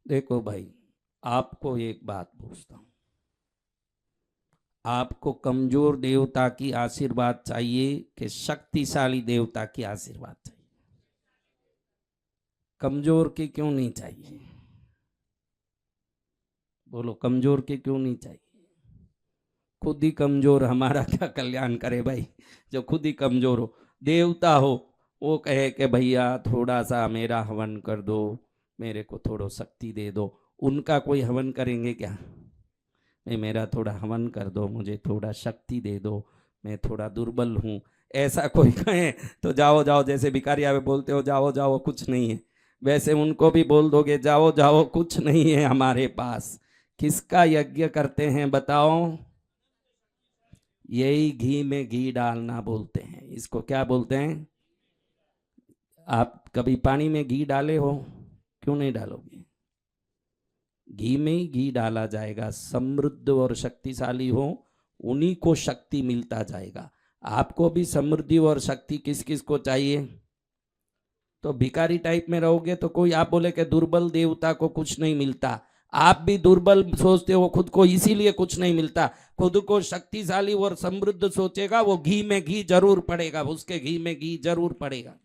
देखो भाई, आपको एक बात पूछता हूँ। आपको कमजोर देवता की आशीर्वाद चाहिए कि शक्तिशाली देवता की आशीर्वाद चाहिए? कमजोर की क्यों नहीं चाहिए? बोलो, कमजोर की क्यों नहीं चाहिए? खुद ही कमजोर हमारा क्या कल्याण करे भाई? जो खुद ही कमजोर हो, देवता हो, वो कहे कि भैया थोड़ा सा मेरा हवन कर दो, मेरे को थोड़ा शक्ति दे दो। उनका कोई हवन करेंगे क्या? नहीं, मेरा थोड़ा हवन कर दो, मुझे थोड़ा शक्ति दे दो, मैं थोड़ा दुर्बल हूँ, ऐसा कोई कहे तो जाओ जाओ, जैसे भिखारी आवे बोलते हो जाओ जाओ कुछ नहीं है, वैसे उनको भी बोल दोगे जाओ जाओ कुछ नहीं है हमारे पास। किसका यज्ञ करते हैं बताओ? यही घी में घी डालना बोलते हैं, इसको क्या बोलते हैं? आप कभी पानी में घी डाले हो? क्यों नहीं डालोगे? घी में ही घी डाला जाएगा। समृद्ध और शक्तिशाली हो, उन्हीं को शक्ति मिलता जाएगा। आपको भी समृद्धि और शक्ति किस किस को चाहिए? तो भिखारी टाइप में रहोगे तो कोई आप बोले कि दुर्बल देवता को कुछ नहीं मिलता। आप भी दुर्बल सोचते हो खुद को, इसीलिए कुछ नहीं मिलता। खुद को शक्तिशाली और समृद्ध सोचेगा, वो घी में घी जरूर पड़ेगा, उसके घी में घी जरूर पड़ेगा।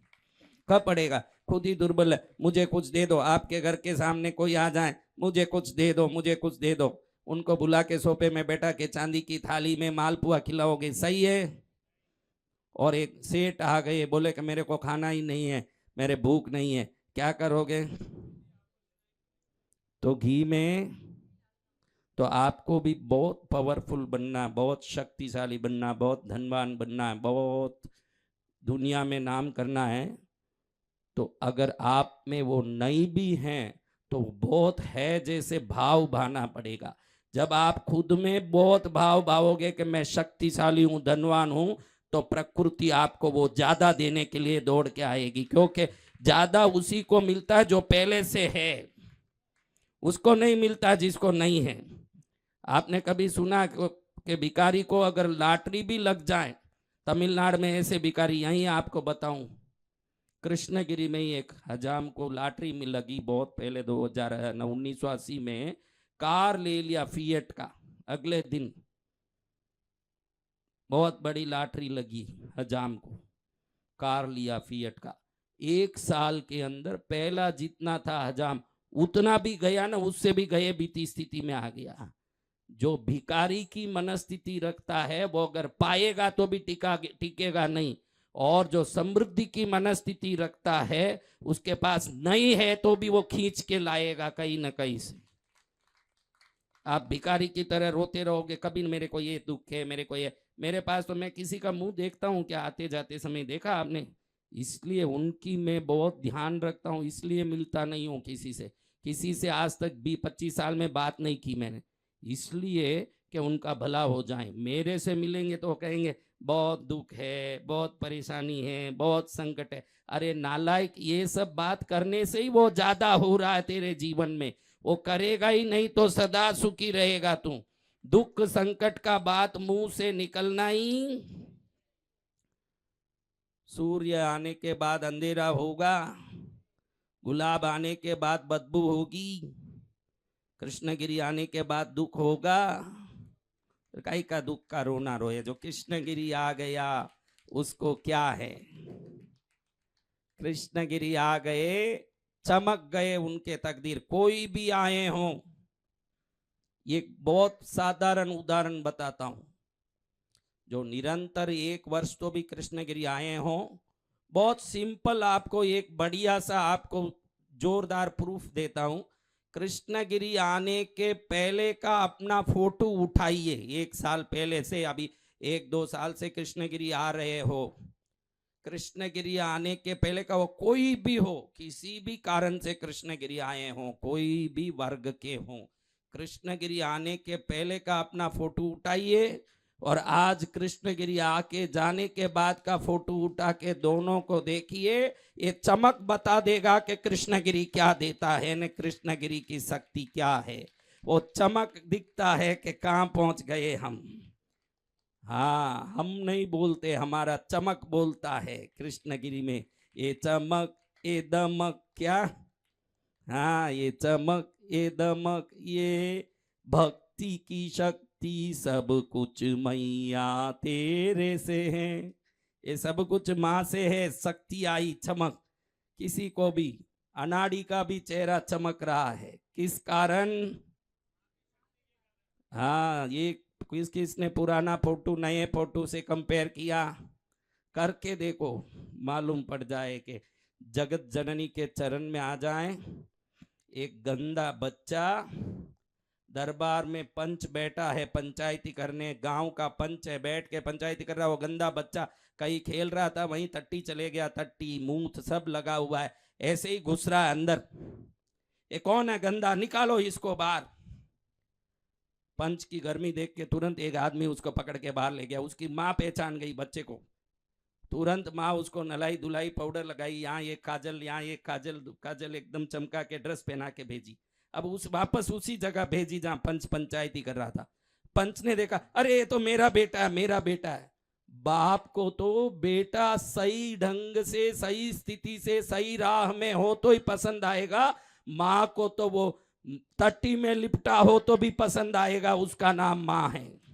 कब पड़ेगा? खुद ही दुर्बल है, मुझे कुछ दे दो। आपके घर के सामने कोई आ जाए, मुझे कुछ दे दो, मुझे कुछ दे दो, उनको बुला के सोफे में बैठा के चांदी की थाली में मालपुआ खिलाओगे, सही है? और एक सेठ आ गए, बोले कि मेरे को खाना ही नहीं है, मेरे भूख नहीं है, क्या करोगे? तो घी में, तो आपको भी बहुत पावरफुल बनना, बहुत शक्तिशाली बनना, बहुत धनवान बनना है, बहुत दुनिया में नाम करना है। तो अगर आप में वो नहीं भी हैं तो बहुत है जैसे भाव भाना पड़ेगा। जब आप खुद में बहुत भाव भावोगे कि मैं शक्तिशाली हूं, धनवान हूं, तो प्रकृति आपको वो ज्यादा देने के लिए दौड़ के आएगी, क्योंकि ज्यादा उसी को मिलता है जो पहले से है, उसको नहीं मिलता जिसको नहीं है। आपने कभी सुना कि भिखारी को अगर लॉटरी भी लग जाए? तमिलनाडु में ऐसे भिखारी, यहीं आपको बताऊं, कृष्णगिरी में ही एक हजाम को लॉटरी में लगी बहुत पहले, 1980 में। कार ले लिया फिएट का, अगले दिन बहुत बड़ी लॉटरी लगी हजाम को, कार लिया फिएट का। एक साल के अंदर पहला जितना था हजाम, उतना भी गया ना, उससे भी गए बीती स्थिति में आ गया। जो भिकारी की मनस्थिति रखता है वो अगर पाएगा तो भी टिकेगा नहीं, और जो समृद्धि की मनस्थिति रखता है उसके पास नहीं है तो भी वो खींच के लाएगा कहीं ना कहीं से। आप भिखारी की तरह रोते रहोगे, कभी मेरे को ये दुख है, मेरे को ये, मेरे पास तो मैं किसी का मुंह देखता हूँ क्या आते जाते समय, देखा आपने? इसलिए उनकी मैं बहुत ध्यान रखता हूँ, इसलिए मिलता नहीं हूँ किसी से आज तक 20-25 साल में बात नहीं की मैंने, इसलिए कि उनका भला हो जाए। मेरे से मिलेंगे तो कहेंगे बहुत दुख है, बहुत परेशानी है, बहुत संकट है। अरे नालायक, ये सब बात करने से ही वो ज्यादा हो रहा है तेरे जीवन में, वो करेगा ही नहीं तो सदा सुखी रहेगा तू। दुख संकट का बात मुंह से निकलना ही, सूर्य आने के बाद अंधेरा होगा, गुलाब आने के बाद बदबू होगी, कृष्णगिरी आने के बाद दुख होगा। कई का दुख का रोना रोए, जो कृष्णगिरी आ गया उसको क्या है? कृष्णगिरी आ गए, चमक गए उनके तकदीर, कोई भी आए हो। ये बहुत साधारण उदाहरण बताता हूं, जो निरंतर 1 वर्ष तो भी कृष्णगिरी आए हो, बहुत सिंपल आपको एक बढ़िया सा आपको जोरदार प्रूफ देता हूं। कृष्णगिरी आने के पहले का अपना फोटो उठाइए, 1 साल पहले से, अभी 1-2 साल से कृष्णगिरी आ रहे हो, कृष्णगिरी आने के पहले का वो कोई भी हो, किसी भी कारण से कृष्णगिरी आए हो, कोई भी वर्ग के हो, कृष्णगिरी आने के पहले का अपना फोटो उठाइए, और आज कृष्णगिरी आके जाने के बाद का फोटो उठा के दोनों को देखिए। ये चमक बता देगा कि कृष्णगिरी क्या देता है न कृष्णगिरी की शक्ति क्या है। वो चमक दिखता है कि कहां पहुंच गए हम। हाँ, हम नहीं बोलते, हमारा चमक बोलता है कृष्णगिरी में। ये चमक, ये दमक, क्या? हाँ, ये चमक, ये दमक, ये भक्ति की शक्ति सब कुछ मैया तेरे से है। ये सब कुछ माँ से है। शक्ति आई, चमक, किसी को भी अनाड़ी का भी चेहरा चमक रहा है, किस कारण? हाँ, ये किसने पुराना फोटो नए फोटो से कंपेयर किया? करके देखो, मालूम पड़ जाए कि जगत जननी के चरण में आ जाए। एक गंदा बच्चा दरबार में पंच बैठा है पंचायती करने, गांव का पंच है, बैठ के पंचायती कर रहा। वो गंदा बच्चा कहीं खेल रहा था, वहीं टट्टी चले गया, टट्टी मूत सब लगा हुआ है, ऐसे ही घुस रहा है अंदर। ये कौन है गंदा, निकालो इसको बाहर। पंच की गर्मी देख के तुरंत एक आदमी उसको पकड़ के बाहर ले गया। उसकी माँ पहचान गई बच्चे को, तुरंत माँ उसको नलाई धुलाई, पाउडर लगाई, यहाँ ये काजल, यहाँ ये काजल, काजल एकदम चमका के ड्रेस पहना के भेजी। अब उस वापस उसी जगह भेजी जहां पंच पंचायती कर रहा था। पंच ने देखा, अरे ये तो मेरा बेटा है, मेरा बेटा है। बाप को तो बेटा सही ढंग से, सही स्थिति से, सही राह में हो तो ही पसंद आएगा। माँ को तो वो टट्टी में लिपटा हो तो भी पसंद आएगा, उसका नाम माँ है।